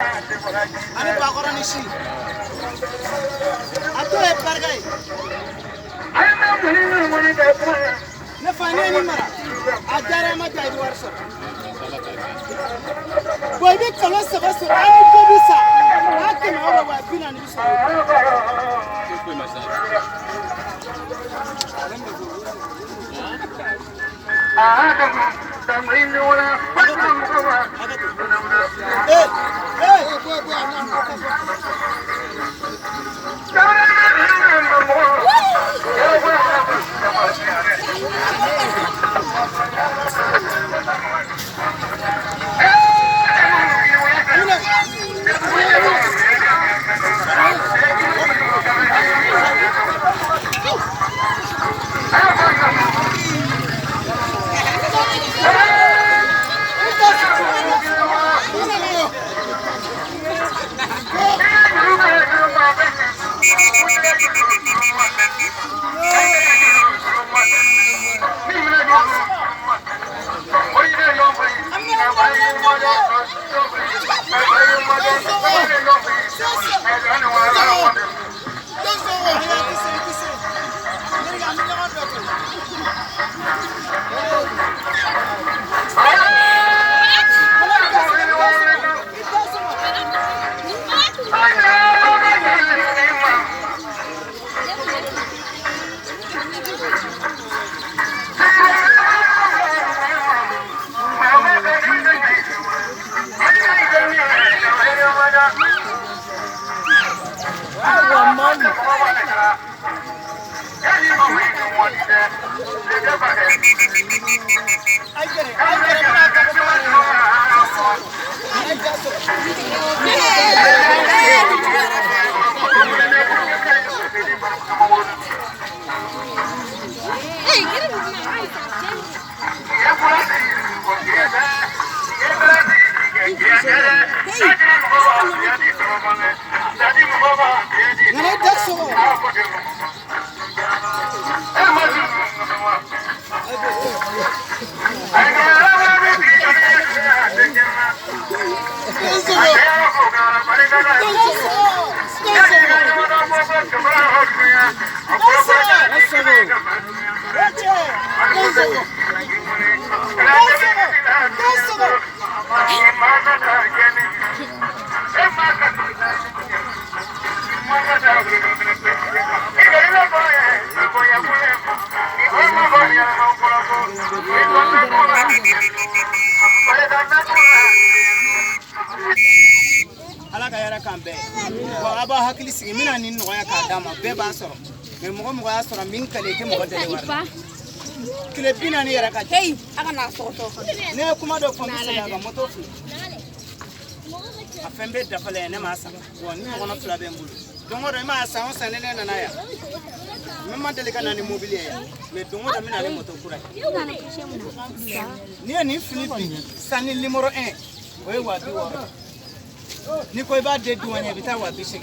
Ani bakora ni shi. Ato e pargai. Ne fani ni mara. Ajara ma jai warso. Boy bi kala saba so ani ko bisa. Akin hawa wa bina ni bisa. Ala ka yara kan bɛɛ wa a b'a hakili sigi mina nin nɔgɔya k'a d'a ma bɛɛ b'a sɔrɔ mais mɔgɔ y'a sɔrɔ min kale tɛ mɔgɔ dɛmɛ wari kile 40 yɛrɛ ka hey a kana sɔgɔsɔgɔ ne ye kuma dɔ fɔ n bɛ segin a kan moto fili a fɛn bɛɛ dafalen ne m'a san wa ni ɲɔgɔnna fila bɛ n bolo don o don i m'a san o san ne nana yan n ma deli ka na ni mobili ye yan mais don o don n bɛ na ni moto kura ye ni ye nin fili bi sanni numéro 1 o ye 260 ni ko i b'a de douanier bi taa 280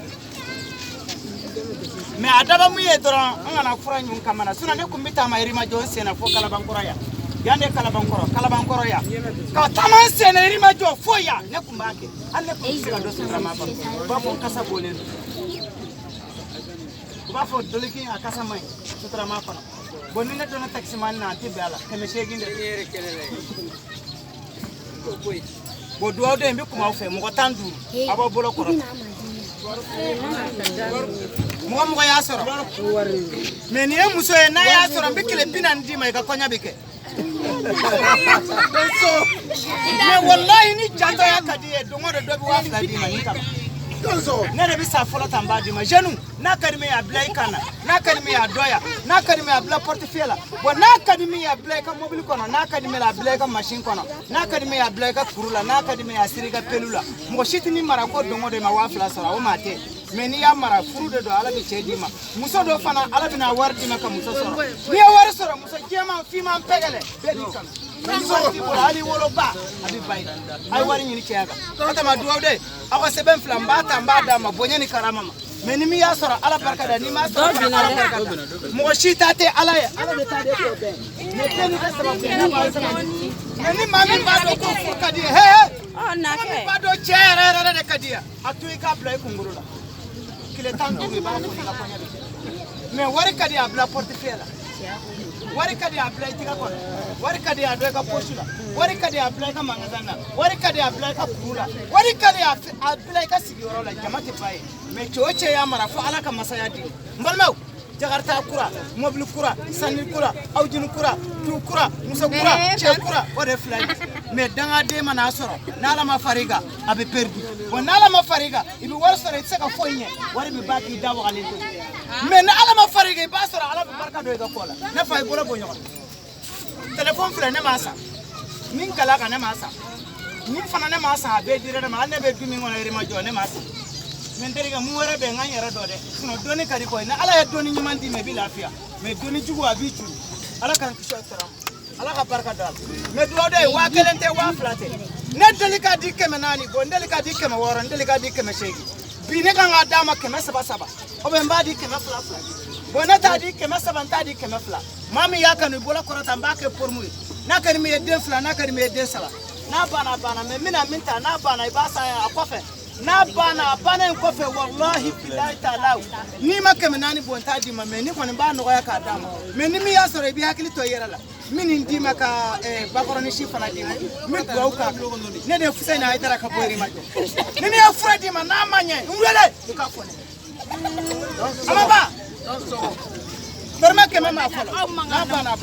mais a daba mun ye dɔrɔn an kana fura ɲun kamana sinon ne kun bɛ taama Yirimajɔ n senna fo Kalabankɔrɔ yan yan de Kalabankɔrɔ yan ka taama n senna Yirimajɔ fo yan ne kun b'a kɛ hali ne kun bɛ se ka dɔ sutura ma ban u b'a fɔ n kasa bɔlen don u b'a fɔ dolikin a kasa man ɲi sutura ma kɔnɔ bon ni ne donna taximan na a tɛ bɛn a la 800 de bon duwawu den n bɛ kuma aw fɛ mɔgɔ 15 a b'aw bolo kɔrɔ mɔgɔ y'a sɔrɔ mais ni ye muso ye n'a y'a sɔrɔ n bɛ kile 40 d'i ma i ka kɔɲɔ bɛ kɛ mais wallahi ni jantɔya ka di ye don o don dɔ bɛ 2000 d'i ma ni kama ne de bɛ sa fɔlɔ tan b'a d'i ma jeune n'a ka di min ye a bila i kan na n'a ka di min ye a dɔ yan n'a ka di min ye a bila portefeuille la bon n'a ka di min ye a bila i ka mobile kɔnɔ n'a ka di min ye a bila i ka machine kɔnɔ n'a ka di min ye a bila i ka kuru la n'a ka di min ye a siri i ka pelu la mɔgɔ si tɛ ni mara ko don o don i ma 2000 sɔrɔ o maa tɛ mais n'i y'a mara furu de don ala bɛ cɛ d'i ma muso dɔ fana ala bɛna wari d'i ma ka muso sɔrɔ n'i ye wari sɔrɔ muso jɛman finman pɛgɛlɛ bɛɛ b'i kanu muso t'i bolo hali woloba a bɛ ba ye a ye wari ɲini cɛya kan o tama duwawu de aw ka sɛbɛn fila n b'a ta n b'a d'a ma bonya ni karama ma mais ni min y'a sɔrɔ ala barika da n'i m'a sɔrɔ ala barika da mɔgɔ si ta tɛ ala ye ala bɛ taa de k'o bɛɛ mais bɛɛ n'i ka sababu ye ne b'a sɔrɔ ni mami ba do ko kadi he mami ba do chere de kadi atu ka bla kunguru la kile tantu ba ko ni ka konya mais wari kadi abla portefeuille wari kadi abla tika ko wari kadi ado ka posula wari kadi abla ka mangazana wari kadi abla ka kula wari kadi abla ka sigiro la jamati pai mais choche ya marafu ala ka masaya di mbalmew jagarta kura mobile kura sanil kura awjin kura tu kura musa kura che kura ore fly mais danga de mana soro nala ma fariga abe perdu bon nala ma fariga ibi war soro tsaka foyne wari bi baki dawo ale mais na ala ma fariga ba soro ala barka do ga kola na fay bolo bonyo telephone fle ne masa min kala ka ne masa min fana ne masa be dire ne ma ne be bimi ngona rima jo ne masa men deriga mu wara be nganya ra do de no doni kadi ko na ala ya doni nyimandi me bi lafiya me doni jugo abi tu ala kan kisho taram ala ka barka dal me do de wa kelente wa flate ne delika di keme nani go delika di keme woro delika di keme shegi bi ne kan adama keme saba o be mbadi keme fla bona ta di keme saba ta di keme fla mami ya kanu bola korata mbake pour mu na kan mi de fla na kan mi de sala na bana me mina minta na bana ibasa ya akofe na bana en kofe wallahi billahi ta'ala ni makame nani bonta di ma me ni ko ba no ya ka dama me ni mi ya sore bi hakili to yera la min ndi maka bakoroni shifana di mi do ka ne de fusena ay tara ka boyri ma ni ni afradi ma na manye ngwele ka fone ama ba perma ke mama folo na bana